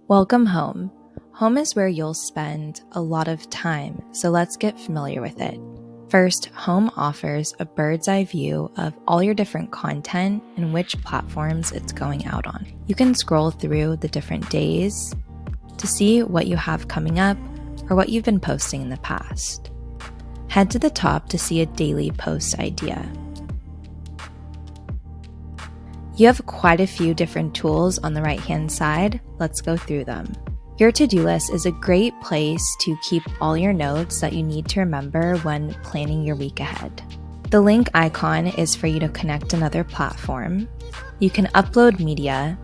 Welcome home. Home is where you'll spend a lot of time, so let's get familiar with it. First, home offers a bird's eye view of all your different content and which platforms it's going out on. You can scroll through the different days to see what you have coming up or what you've been posting in the past. Head to the top to see a daily post idea. You have quite a few different tools on the right-hand side. Let's go through them. Your to-do list is a great place to keep all your notes that you need to remember when planning your week ahead. The link icon is for you to connect another platform. You can upload media,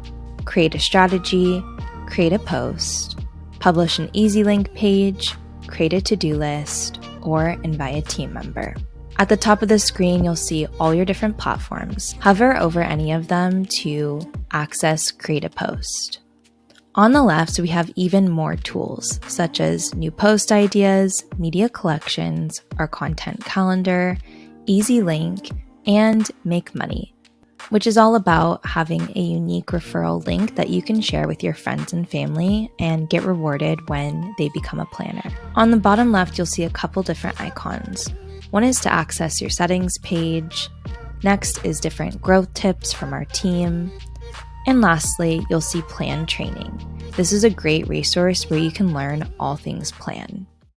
create a strategy, create a post, publish an easy link page, create a to-do list, or invite a team member. At the top of the screen, you'll see all your different platforms. Hover over any of them to access Create a Post. On the left, we have even more tools, such as new post ideas, media collections, our content calendar, easy link, and Make Money, which is all about having a unique referral link that you can share with your friends and family and get rewarded when they become a planner. On the bottom left, you'll see a couple different icons. One is to access your settings page. Next is different growth tips from our team. And lastly, you'll see Plann training. This is a great resource where you can learn all things Plann.